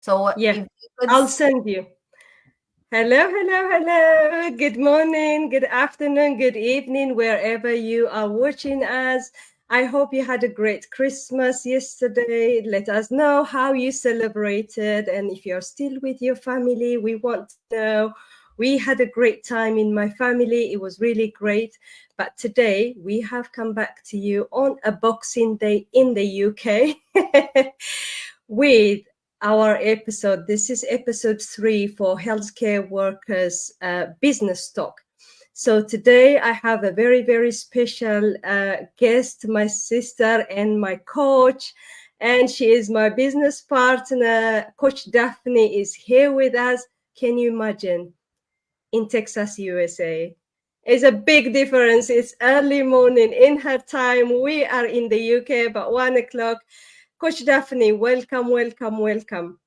So Yeah, if you could I'll send you. Hello, hello, hello. Good morning, good afternoon, good evening, wherever you are watching us. I hope you had a great Christmas yesterday. Let us know how you celebrated. And if you're still with your family, we want to know. We had a great time in my family. It was really great. But today we have come back to you on a Boxing Day in the UK with our episode. This is episode 3 for healthcare workers business talk. So today I have a very, very special guest, my sister and my coach, and she is my business partner. Coach Daphne is here with us. Can you imagine? In Texas, USA. It's a big difference. It's early morning in her time. We are in the UK about 1 o'clock. Coach Daphne, welcome, welcome, welcome.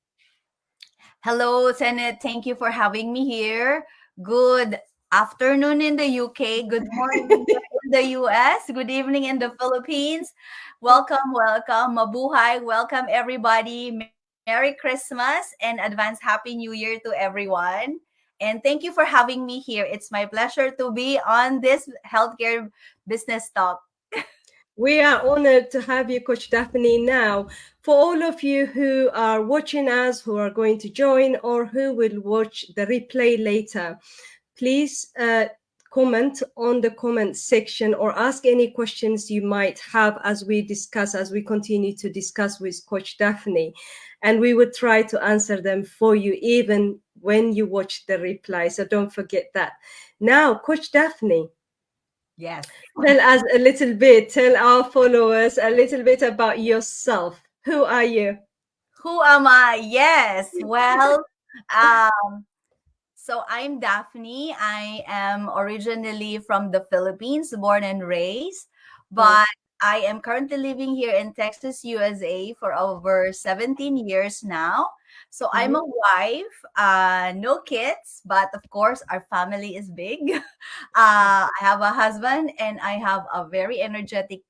Hello, Senate. Thank you for having me here. Good afternoon in the UK. Good morning in the US. Good evening in the Philippines. Welcome, welcome. Mabuhay. Welcome, everybody. Merry Christmas and advance Happy New Year to everyone. And thank you for having me here. It's my pleasure to be on this healthcare business talk. We are honored to have you, Coach Daphne. Now, for all of you who are watching us, who are going to join, or who will watch the replay later, please comment on the comment section or ask any questions you might have as we continue to discuss with Coach Daphne. And we will try to answer them for you even when you watch the replay. So don't forget that. Now, Coach Daphne, Yes. tell us a little bit, tell our followers a little bit about yourself. Who are you? Who am I? Yes. Well, um, so I'm Daphne. I am originally from the Philippines, born and raised, Mm, but I am currently living here in Texas, USA for over 17 years now. So I'm mhm. a wife, no kids, but of course our family is big. I have a husband and I have a very energetic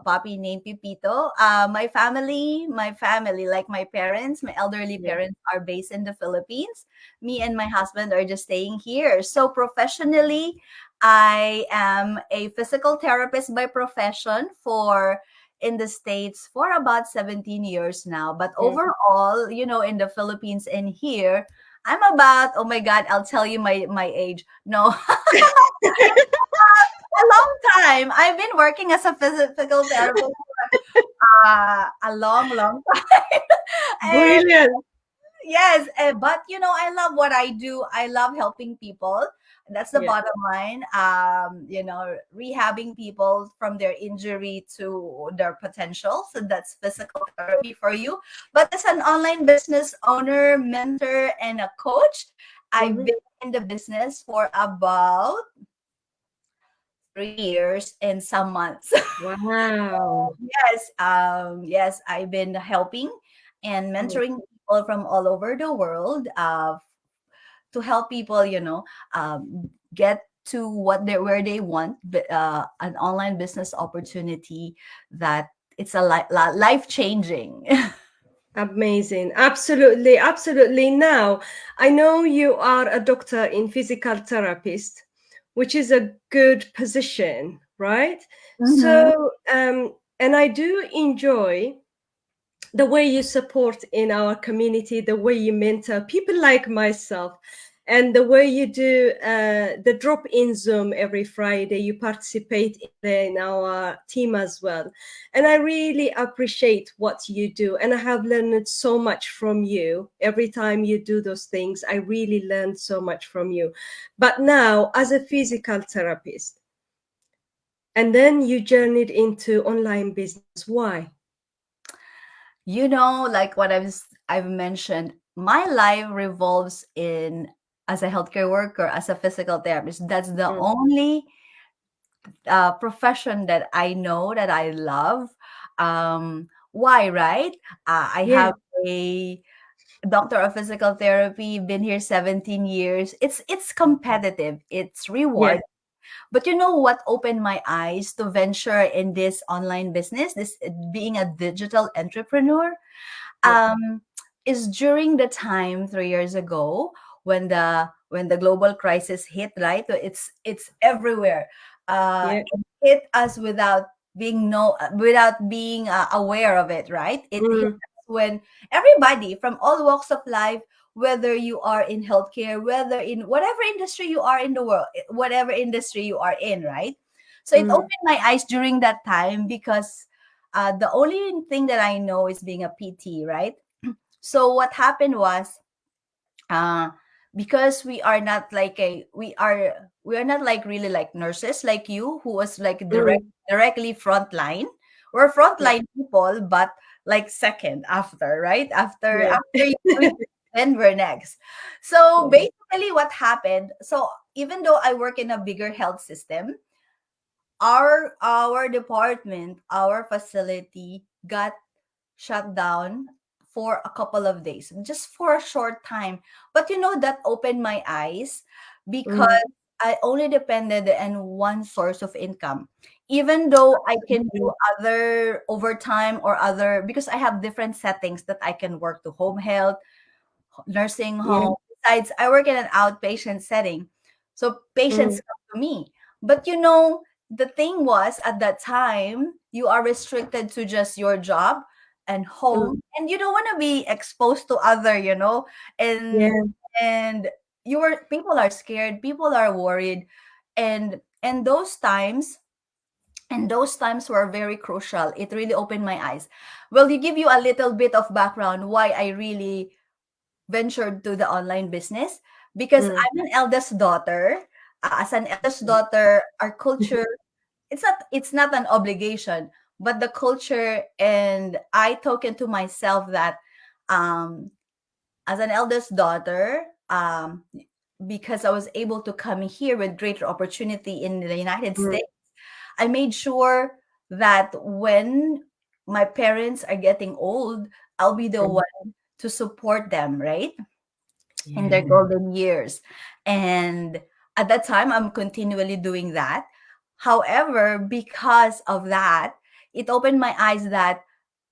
puppy named Pipito. My family, like my parents, my elderly Yeah. parents are based in the Philippines. Me and my husband are just staying here. So professionally, I am a physical therapist by profession for in the States for about 17 years now. But Mm. overall, in the Philippines and here, I'm about, oh my God, I'll tell you my age. No, a long time. I've been working as a physical therapist a long, long time. And Brilliant. yes, but I love what I do. I love helping people. That's the Yeah. bottom line. Rehabbing people from their injury to their potential. So that's physical therapy for you. But as an online business owner, mentor, and a coach, I've Mhm. been in the business for about 3 years and some months. Wow. Yes, I've been helping and Mm. mentoring people from all over the world to help people, get to where they want, an online business opportunity that it's a life changing. Amazing. Absolutely. Absolutely. Now, I know you are a doctor in physical therapist, which is a good position, right? Mm-hmm. So, and I do enjoy the way you support in our community, the way you mentor people like myself, and the way you do the drop-in Zoom every Friday. You participate in our team as well, and I really appreciate what you do. And I have learned so much from you every time you do those things. I really learned so much from you. But now, as a physical therapist, and then you journeyed into online business. Why? Like what I've mentioned, my life revolves in as a healthcare worker, as a physical therapist. That's the Mm, only profession that I know that I love. Why, right? I yeah, have a doctor of physical therapy, been here 17 years. It's competitive, it's yeah. reward. But you know what opened my eyes to venture in this online business, this being a digital entrepreneur? Yeah. Um, is during the time 3 years ago when the global crisis hit, right? So it's everywhere. Yeah. It hit us without being no without being aware of it, right? It hit Mm, us when everybody from all walks of life, whether you are in healthcare, whether in whatever industry you are in the world, whatever industry you are in, right? So it mm, opened my eyes during that time because the only thing that I know is being a PT, right? So what happened was, uh, because we are not like really like nurses like you who was like mm. directly frontline. We're Yeah. frontline people, but like second after, right? Yeah. After you, then we're next. So Yeah. basically, what happened? So even though I work in a bigger health system, our department, our facility got shut down for a couple of days, just for a short time. But that opened my eyes Mm. because I only depended on one source of income. Even though I can do Absolutely. other overtime or other, because I have different settings that I can work to home health, nursing Yeah. home. Besides, I work in an outpatient setting. So Mm, patients come to me. But the thing was at that time, you are restricted to just your job and home, mm. and you don't want to be exposed to other, and Yeah. and people are scared, people are worried, and those times were very crucial. It really opened my eyes. Well, to give you a little bit of background why I really ventured to the online business, because Mm. I'm an eldest daughter. As an eldest daughter, our culture, it's not an obligation, but the culture, and I token to myself that, um as an eldest daughter, because I was able to come here with greater opportunity in the United Mm. States, I made sure that when my parents are getting old, I'll be the Mm. one to support them, right? In their Yeah. golden years. And at that time, I'm continually doing that. However, because of that, it opened my eyes that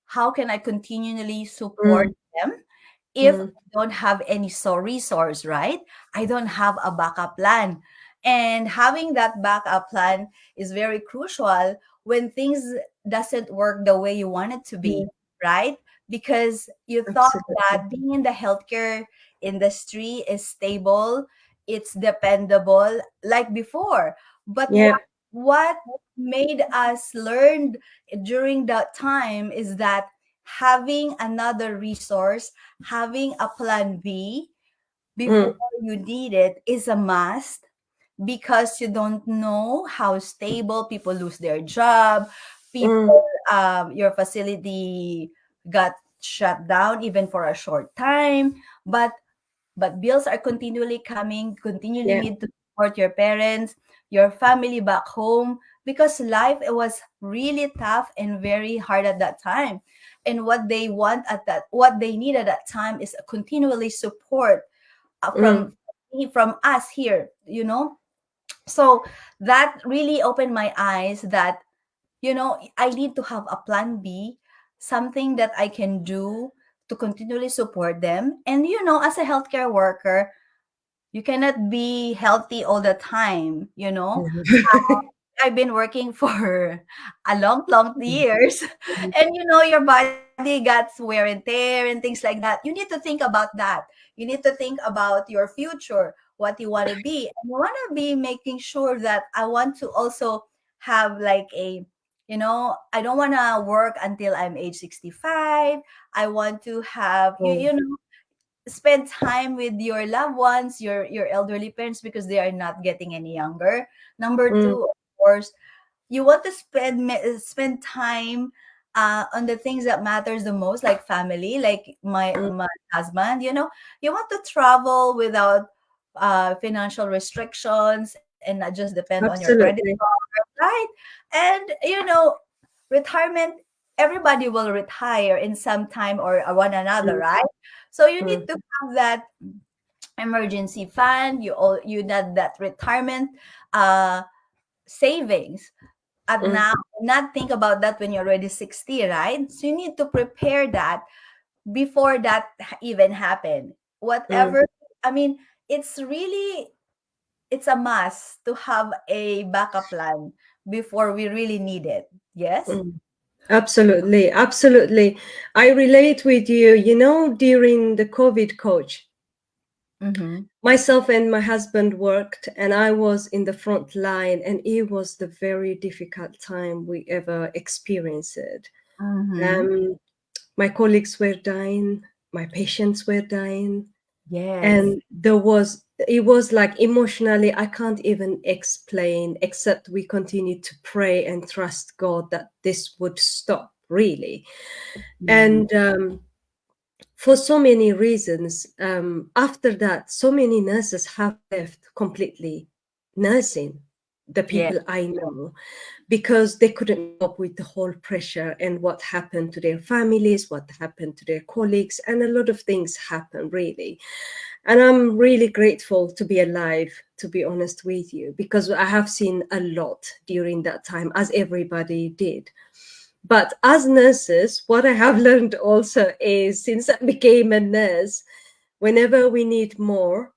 how can I continually support Mm. them if Mm. I don't have any resource, right? I don't have a backup plan. And having that backup plan is very crucial when things doesn't work the way you want it to Yeah. be, right? Because you thought Absolutely. that being in the healthcare industry is stable, it's dependable like before. But Yeah. what made us learn during that time is that having another resource, having a plan B before Mm. you need it is a must, because you don't know how stable people lose their job, Mm. people, your facility got shut down even for a short time, but bills are continually coming, continually Yeah. need to support your parents, your family back home, because life, it was really tough and very hard at that time. And what they need at that time is a continually support, Mm. from us here. So that really opened my eyes that, I need to have a plan B, something that I can do to continually support them. And as a healthcare worker, you cannot be healthy all the time. I've been working for a long, long years. And your body gets wear and tear and things like that. You need to think about that. You need to think about your future, what you want to be. And you want to be making sure that I want to also have like I don't want to work until I'm age 65. I want to have, Mm. spend time with your loved ones, your elderly parents, because they are not getting any younger. Number Mm. two, of course, you want to spend time on the things that matters the most, like family, like Mm. my husband. You want to travel without financial restrictions and not just depend on your credit Absolutely. card, right? And retirement, everybody will retire in some time or one another, Mm. right? So you need Mm. to have that emergency fund. You need that retirement uh savings at Mm. now, not think about that when you're already 60, right? So you need to prepare that before that even happened. Mm, Whatever, I mean, it's really, it's a must to have a backup plan before we really need it. Yes? mm. Absolutely, absolutely. I relate with you. You know, during the COVID, coach, Mm-hmm. myself and my husband worked, and I was in the front line, and it was the very difficult time we ever experienced it. Mm-hmm. Um, my colleagues were dying, my patients were dying, Yes. and it was like emotionally I can't even explain, except we continued to pray and trust God that this would stop really. Mm-hmm. And for so many reasons, after that so many nurses have left completely nursing, the Yeah. people I know, because they couldn't cope with the whole pressure and what happened to their families, what happened to their colleagues, and a lot of things happened really. And I'm really grateful to be alive, to be honest with you, because I have seen a lot during that time, as everybody did. But as nurses, what I have learned also is, since I became a nurse, whenever we need more,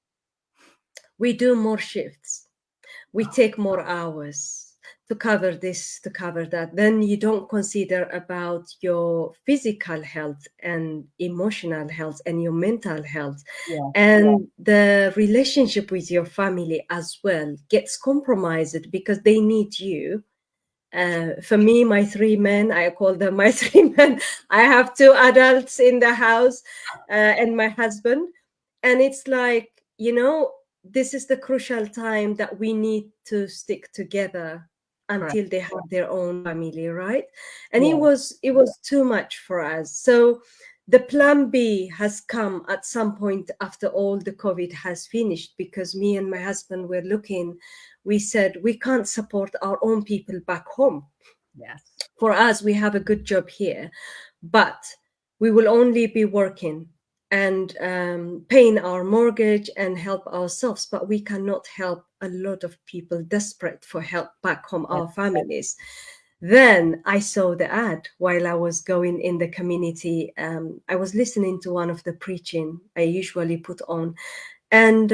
we do more shifts, we take more hours to cover this, to cover that. Then you don't consider about your physical health and emotional health and your mental health, Yeah. and the relationship with your family as well gets compromised because they need you. For me, my three men, I call them my three men. I have two adults in the house, and my husband. And it's like, this is the crucial time that we need to stick together Correct. until they have their own family, right? And it Yeah. was it was too much for us. So the plan B has come at some point after all the COVID has finished, because me and my husband were looking, we said we can't support our own people back home. Yes. For us, we have a good job here, but we will only be working and paying our mortgage and help ourselves, but we cannot help a lot of people desperate for help back home, Yes. our families. Then I saw the ad while I was going in the community. I was listening to one of the preaching I usually put on, and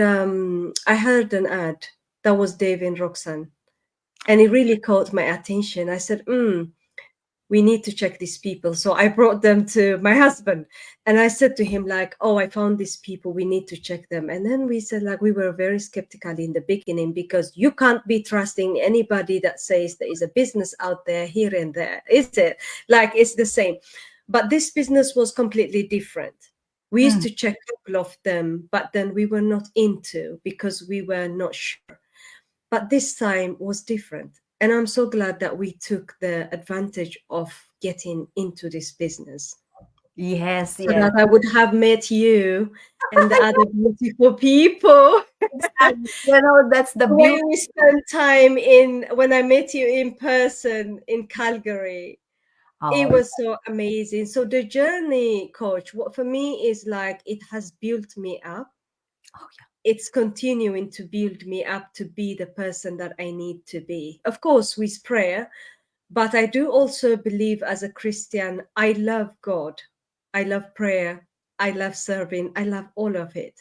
I heard an ad that was Dave and Roxanne, and it really caught my attention. I said, we need to check these people. So I brought them to my husband, and I said to him, like, oh, I found these people, we need to check them. And then we said, like, we were very skeptical in the beginning, because you can't be trusting anybody that says there is a business out there here and there, is it? Like, it's the same. But this business was completely different. We used Mm. to check a couple of them, but then we were not into, because we were not sure. But this time was different. And I'm so glad that we took the advantage of getting into this business, Yes. so Yes. that I would have met you and the other beautiful people. Exactly. You know, that's the The way beauty. we spent time in when I met you in person in Calgary, it Oh, was so amazing. So the journey, coach, what for me is like, it has built me up. oh It's continuing to build me up to be the person that I need to be. Of course, with prayer, but I do also believe, as a Christian, I love God. I love prayer. I love serving. I love all of it.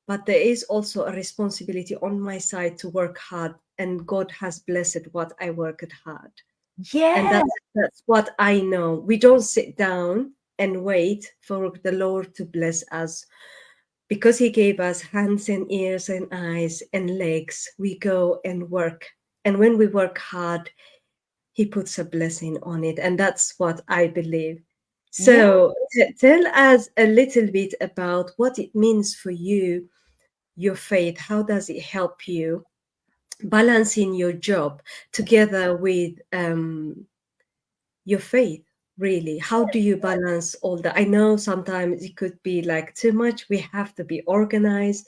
But there is also a responsibility on my side to work hard, and God has blessed what I worked hard. And yeah. that's what I know. We don't sit down and wait for the Lord to bless us, because he gave us hands and ears and eyes and legs. We go and work. And when we work hard, he puts a blessing on it. And that's what I believe. Yeah. So tell us a little bit about what it means for you, your faith. How does it help you balancing your job together with your faith? Really, how do you balance all that? I know sometimes it could be like too much. We have to be organized,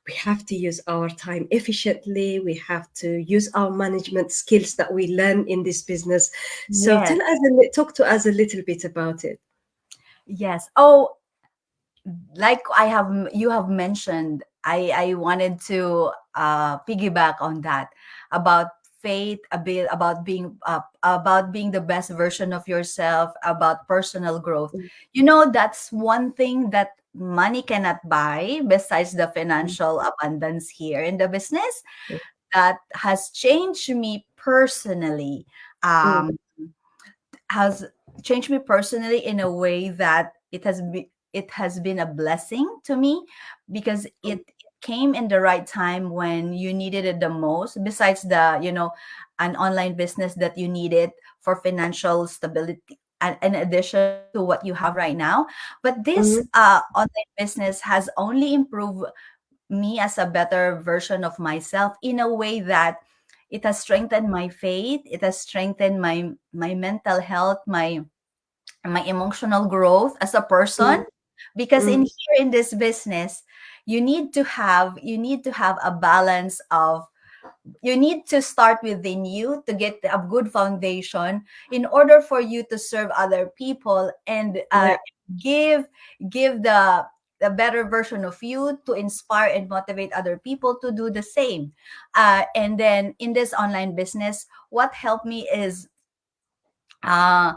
we have to use our time efficiently, we have to use our management skills that we learn in this business. So Yes. talk to us a little bit about it. Yes. Oh, like you have mentioned, I wanted to piggyback on that about faith, a bit about being the best version of yourself, about personal growth. You know, that's one thing that money cannot buy besides the mm, financial abundance here in the business that has changed me personally. mm, Um, has changed me personally in a way that it has been a blessing to me because mm, it came in the right time when you needed it the most, besides the an online business that you needed for financial stability and in addition to what you have right now. But this mhm, online business has only improved me as a better version of myself in a way that it has strengthened my faith, it has strengthened my mental health, my emotional growth as a person, mm, because in mm, here in this business you need to have a balance of, you need to start within you to get a good foundation in order for you to serve other people and yeah, give give the better version of you to inspire and motivate other people to do the same. And then in this online business, what helped me is uh,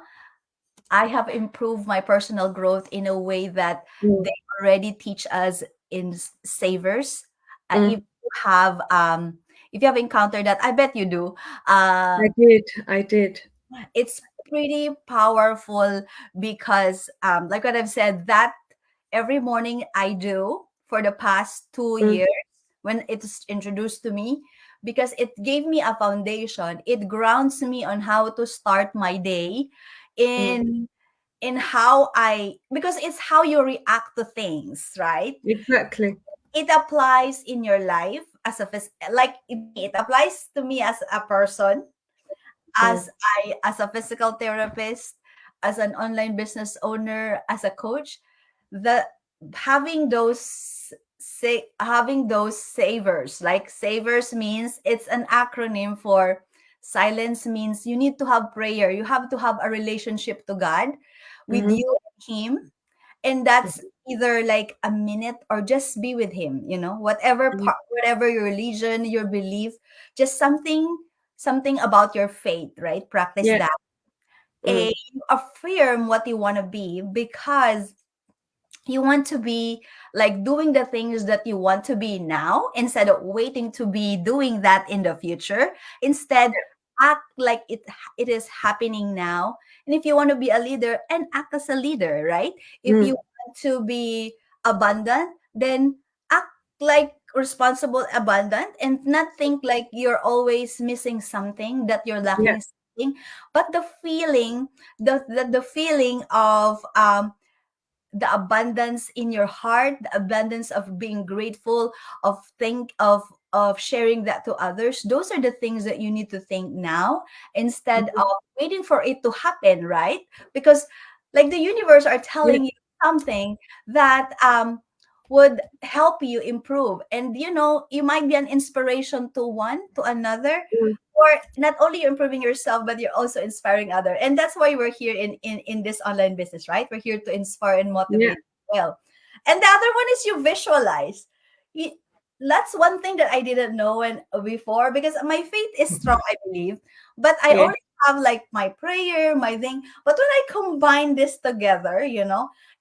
I have improved my personal growth in a way that mm, they already teach us in savers. If mm. you have encountered that, I bet you do. Uh, I did. it's pretty powerful because, like what I've said, that every morning I do for the past two Mm, years when it's introduced to me, because it gave me a foundation. It grounds me on how to start my day mm, in how I, because it's how you react to things, right? exactly. It applies in your life as a like me, it applies to me as a person, Mm, as a physical therapist, as an online business owner, as a coach, the having those having those savers, like savers means it's an acronym for silence, means you need to have prayer, you have to have a relationship to God with mhm, you and him, and that's either like a minute or just be with him, whatever mhm, whatever your religion, your belief, just something about your faith, right? Practice yeah, that. mm, You affirm what you want to be, because you want to be like doing the things that you want to be now instead of waiting to be doing that in the future. Instead, act like it is happening now. And if you want to be a leader, and act as a leader, right? If you mm, want to be abundant, then act like responsible abundant, and not think like you're always missing something, that you're yeah, lacking something. But the feeling, the feeling of the abundance in your heart, the abundance of being grateful, of sharing that to others, those are the things that you need to think now, instead mhm, of waiting for it to happen, right? Because like the universe are yeah, telling you something that would help you improve, and you might be an inspiration to one to another, mm, or not only you're improving yourself, but you're also inspiring other. And that's why we're here in this online business, right? We're here to inspire and yeah, motivate as well. And the other one is you visualize. You, that's one thing that I didn't know when before, because my faith is strong, I believe, but I yeah, already have like my prayer, my thing. But when I combine this together,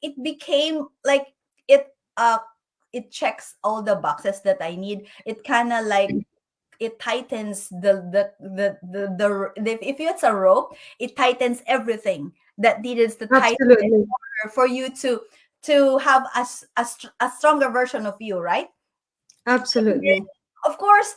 it became like it uh it checks all the boxes that I need. It kind of like it tightens if it's a rope, it tightens everything that needs to tighten in absolutely, order for you to have a stronger version of you, right? And then, absolutely. of course,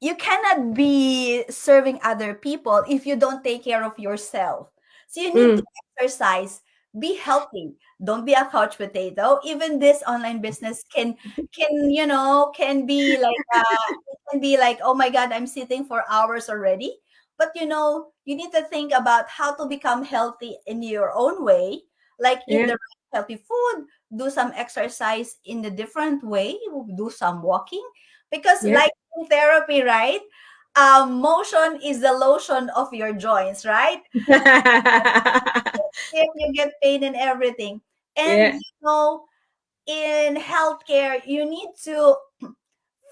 you cannot be serving other people if you don't take care of yourself. So you need to Mm, exercise, be healthy. Don't be a couch potato. Even this online business can be like it can be like, oh my god, I'm sitting for hours already. But you need to think about how to become healthy in your own way, like eat yeah, the right healthy food, do some exercise in a different way, do some walking, because yeah. like in therapy, right? Motion is the lotion of your joints, right? If you get pain and everything. And Yeah, in healthcare, you need to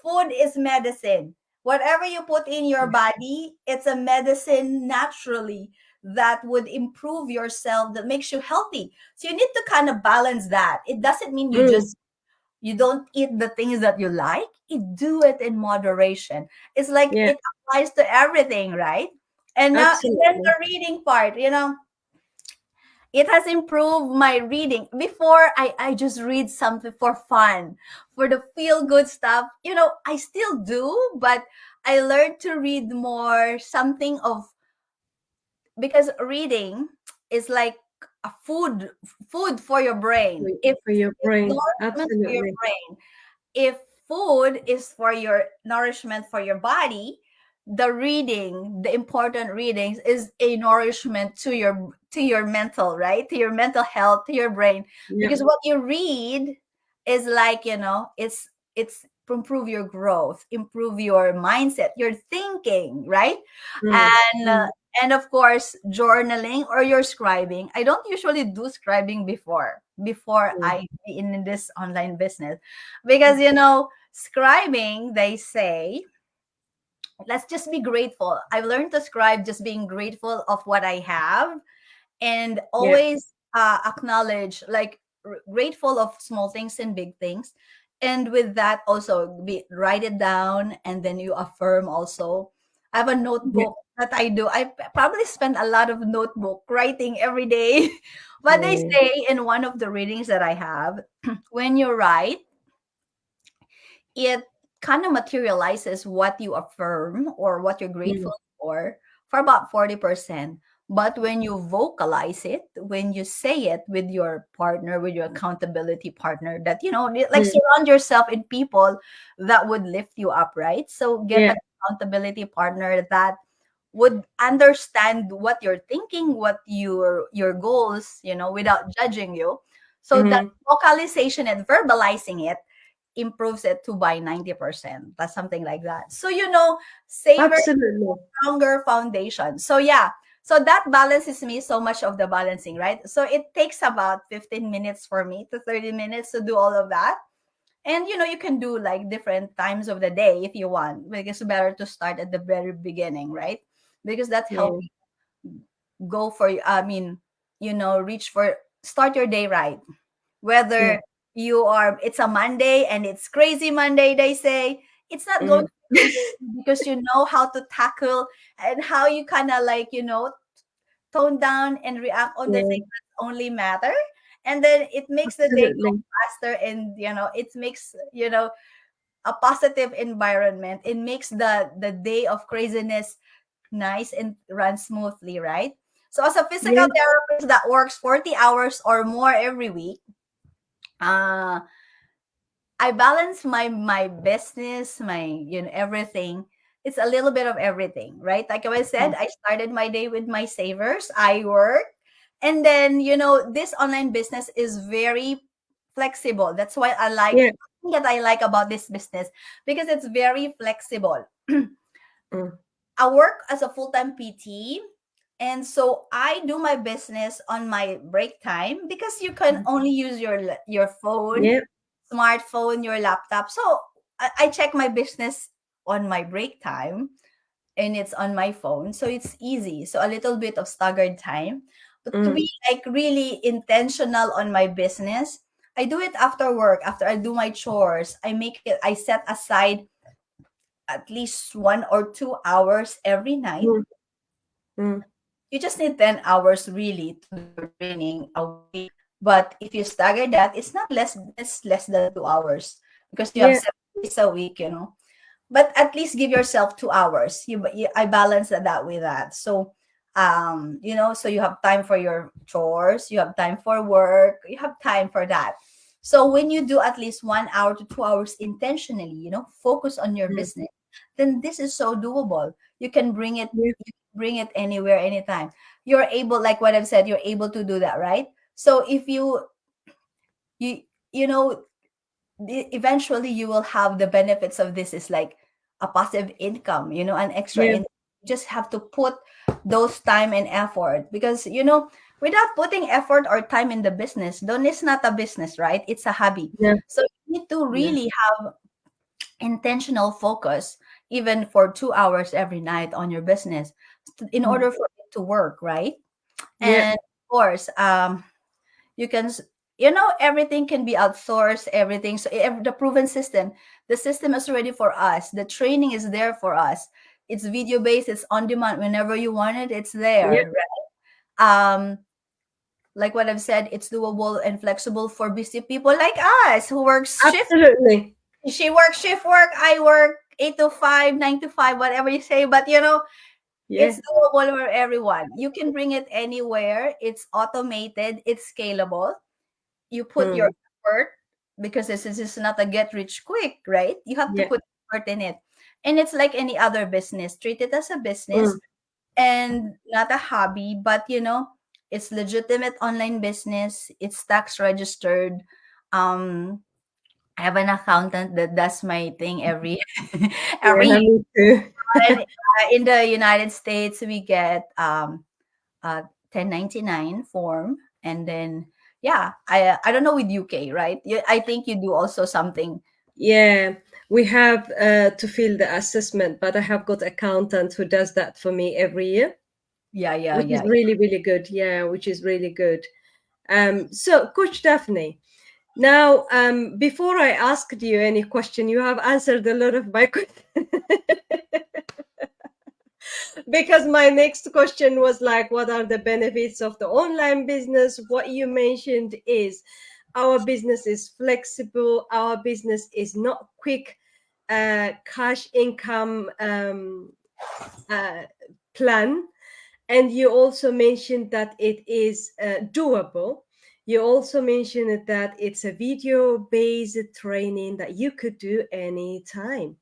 food is medicine. Whatever you put in your body, it's a medicine naturally that would improve yourself, that makes you healthy. So you need to kind of balance that. It doesn't mean Mm. you don't eat the things that you like. You do it in moderation. It's like Yeah, it applies to everything, right? And now, and then absolutely. the reading part, it has improved my reading. Before, I just read something for fun, for the feel good stuff. I still do, but I learned to read more something of, because reading is like a food for your brain. If For your if brain, nourishment for your absolutely. brain, if food is for your nourishment for your body, the important readings is a nourishment to your mental, right? To your mental health, to your brain. Yeah. Because what you read is like, it's improve your growth, improve your mindset, your thinking, right? Mm. And Mm. and of course, journaling or your scribing. I don't usually do scribing before Mm. I be in this online business, because scribing, they say, let's just be grateful. I've learned to scribe just being grateful of what I have, and Yeah. always acknowledge, like, grateful of small things and big things. And with that, also write it down, and then you affirm also. I have a Yeah. notebook that I do. I probably spend a lot of notebook writing every day. But they Yeah. say in one of the readings that I have, when you write, it kind of materializes what you affirm or what you're Mm. grateful for about 40%. But when you vocalize it, when you say it with your partner, with your accountability partner, that, like, Mm. surround yourself in people that would lift you up, right? So get Yeah. an accountability partner that would understand what you're thinking, what your goals, without judging you. So that Mm-hmm. vocalization and verbalizing it improves it to by 90%. That's something like that. So, savor Absolutely. stronger foundation. So yeah. So that balances me so much of the balancing, right? So it takes about 15 minutes for me to 30 minutes to do all of that. And you can do like different times of the day if you want. Because it's better to start at the very beginning, right? Because that's Yeah. help go for, I mean, reach for, start your day right. Yeah. Whether it's a Monday and it's crazy Monday, they say, it's not going Mm. to become crazy, because you know how to tackle, and how you kind of, like, tone down and react on the Yeah. things that only matter. And then it makes the day go Absolutely. faster, and it makes, a positive environment. It makes the day of craziness nice and run smoothly, right? So as a physical Yeah. therapist that works 40 hours or more every week, uh I balance my business, my, everything. It's a little bit of everything, right? Like I said, Mm. I started my day with my savers. I work, and then, this online business is very flexible. That's why Yeah. that I like about this business, because it's very flexible. Mm. I work as a full-time PT, and so I do my business on my break time, because you can only use your phone, Yeah. smartphone, your laptop. So I check my business on my break time, and it's on my phone. So it's easy. So a little bit of staggered time. But to Mm. be like really intentional on my business, I do it after work, after I do my chores. I set aside at least 1 or 2 hours every night. Mm. Mm. You just need 10 hours really to do your training a week. But if you stagger that, it's less than 2 hours, because you have Yeah. 7 days a week. But at least give yourself 2 hours. I balance that with that. So, so you have time for your chores, you have time for work, you have time for that. So when you do at least 1 hour to 2 hours intentionally, focus on your Mm. business, then this is so doable. You can Yeah. bring it anywhere, anytime. You're able, like what I've said, you're able to do that, right? So if you you know eventually you will have the benefits of this, is like a passive income, an extra Yeah. income. You just have to put those time and effort, because without putting effort or time in the business, then it's not a business, right? It's a hobby. Yeah. So you need to Yeah. really have intentional focus. even for 2 hours every night on your business in Mm. order for it to work, right? Yeah, And of course, you can you know, everything can be outsourced, everything. So the proven system, the system is ready for us, the training is there for us. It's video based, it's on demand. Whenever you want it, it's yeah, there, right? Like what I've said, it's doable and flexible for busy people like us who works shift. absolutely. She works shift work, I work 8 to 5, 9 to 5, whatever you say. But you know, Yeah. it's doable for everyone. You can bring it anywhere. It's automated, it's scalable. You put your Mm. effort, because this is not a get rich quick, right? You have to Yeah. put effort in it. And it's like any other business. Treat it as a business Mm. and not a hobby, but you know, it's legitimate online business. It's tax registered. Um, I have an accountant that does my thing every every Yeah, year. me too. And, in the United States, we get a 1099 form, and then yeah, I don't know with UK, right? I think you do also something. Yeah, we have to fill the assessment, but I have got accountant who does that for me every year, Yeah, yeah, which is yeah. really, really good. Yeah, which is really good. So, Coach Daphne, now, before I asked you any question, you have answered a lot of my questions. Because my next question was like, what are the benefits of the online business? What you mentioned is our business is flexible, our business is not quick cash income uh, plan. And you also mentioned that it is doable. You also mentioned that it's a video based training that you could do anytime.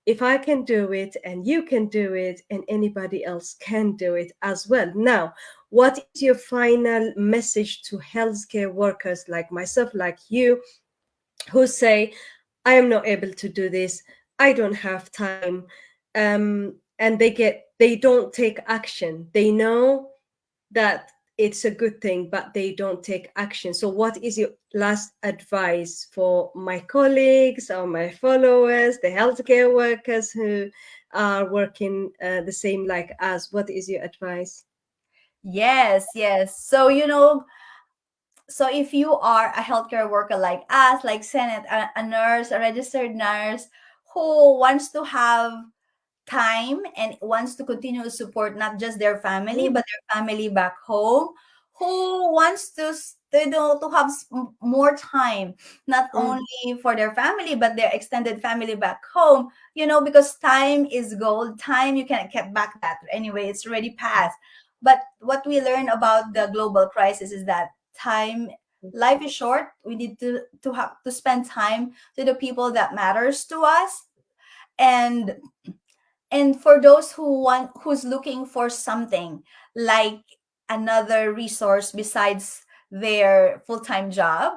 If I can do it and you can do it and anybody else can do it as well. Now, what is your final message to healthcare workers like myself, like you, who say, I am not able to do this, I don't have time, and they don't take action. They know that it's a good thing, but they don't take action. So, what is your last advice for my colleagues or my followers, the healthcare workers who are working the same like us? What is your advice? Yes, yes. So you know, so if you are a healthcare worker like us, like Senate, a nurse, a registered nurse who wants to have time and wants to continue to support not just their family Mm, but their family back home, who wants to you know, to have more time, not mm, only for their family but their extended family back home, you know, because time is gold. Time, you can't get back that anyway, it's already passed. But what we learn about the global crisis is that time, life is short. We need to have to spend time to the people that matters to us. and and for those who's looking for something like another resource besides their full-time job,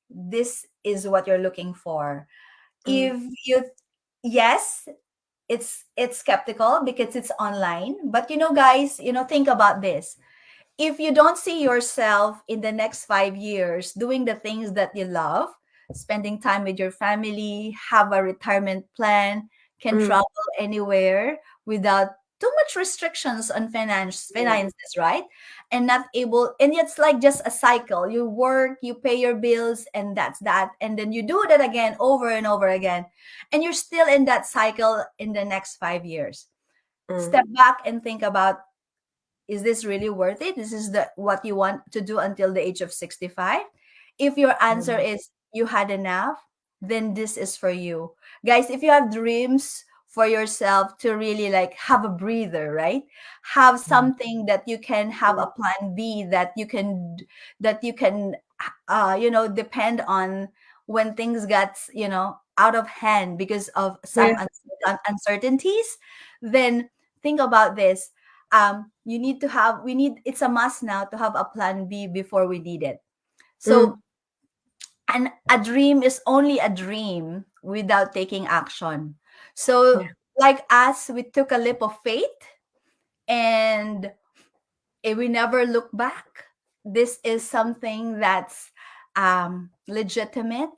this is what you're looking for. mm, If you, yes, it's skeptical because it's online, but you know, guys, you know, think about this. If you don't see yourself in the next 5 years doing the things that you love, spending time with your family, have a retirement plan, can mm. travel anywhere without too much restrictions on Yeah. finances, right? And not able, and it's like just a cycle. You work, you pay your bills, and that's that. And then you do that again over and over again. And you're still in that cycle in the next 5 years. Mm, Step back and think about, is this really worth it? This is the what you want to do until the age of 65? If your answer mm, is you had enough, then this is for you. Guys, if you have dreams for yourself to really like have a breather, right? Have mm, something that you can have a mm. plan B, that you can you know, depend on when things get, you know, out of hand because of some Yeah. uncertainties. Then think about this. You need to have, we need, it's a must now to have a plan B before we need it. Mm, So, and a dream is only a dream without taking action. So yeah. like us, we took a leap of faith, and we never look back. This is something that's legitimate.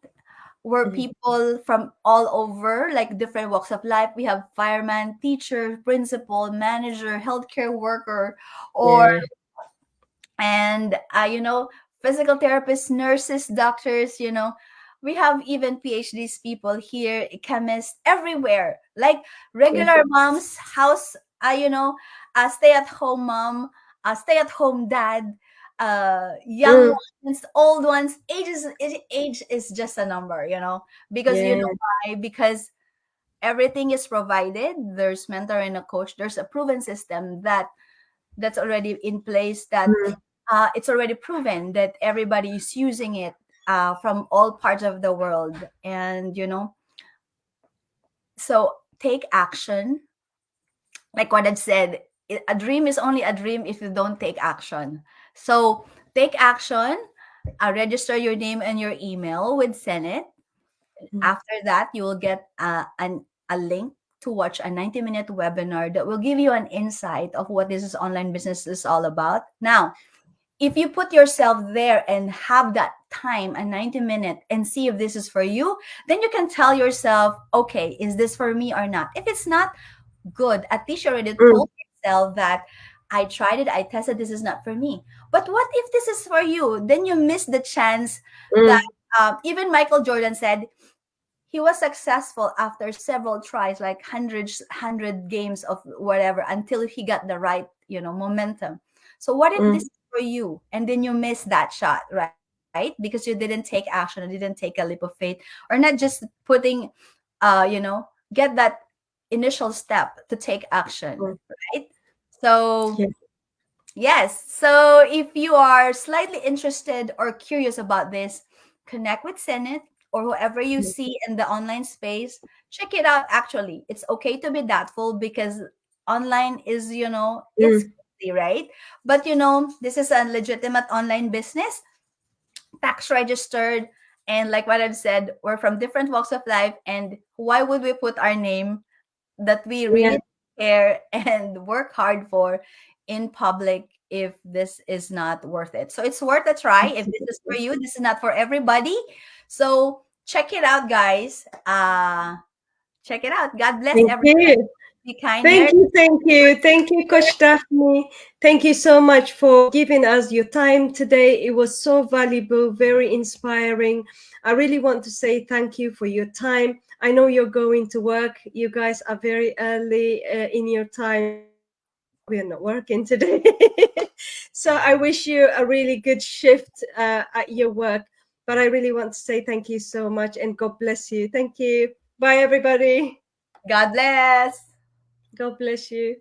where Mhm. people from all over, like different walks of life. We have fireman, teacher, principal, manager, healthcare worker, or Yeah. and physical therapists, nurses, doctors. We have even PhDs people here, chemists everywhere, like Yeah. regular moms, house, a stay-at-home mom, a stay-at-home dad, young Mm. ones, old ones. Age is just a number, because you know Yeah. why? Because everything is provided. There's mentor and a coach. There's a proven system that's already in place, that Mm. it's already proven that everybody is using it, from all parts of the world. And so take action. Like what I've said, a dream is only a dream if you don't take action. So take action. Register your name and your email with Senate. Mm. After that, you will get a link to watch a 90-minute webinar that will give you an insight of what this online business is all about. Now, if you put yourself there and have that time, a 90-minute, and see if this is for you, then you can tell yourself, okay, is this for me or not? If it's not, good. At least you already Mm. told yourself that I tried it, I tested, this is not for me. But what if this is for you? Then you miss the chance that, Mm. even Michael Jordan said, he was successful after several tries, like hundred games of whatever, until he got the right, momentum. So what if this Mm. is for you, and then you miss that shot, right? Because you didn't take action, or didn't take a leap of faith, or not just putting, get that initial step to take action, Mm. right? So Yeah. yes. So if you are slightly interested or curious about this, connect with Senate or whoever you Mm. see in the online space. Check it out, actually. It's okay to be doubtful, because online is, it's Mm. crazy, right? But this is a legitimate online business, tax registered. And like what I've said, we're from different walks of life. And why would we put our name that we Yeah. really care and work hard for in public if this is not worth it? So it's worth a try. If this is for Absolutely. you, this is not for everybody. So check it out, guys. Check it out. God bless Thank everyone. you. Be kind. Thank you, thank you. Thank you, Coach Daphne. Thank you so much for giving us your time today. It was so valuable, very inspiring. I really want to say thank you for your time. I know you're going to work. You guys are very early in your time. We are not working today. So I wish you a really good shift at your work. But I really want to say thank you so much and God bless you. Thank you. Bye, everybody. God bless. God bless you.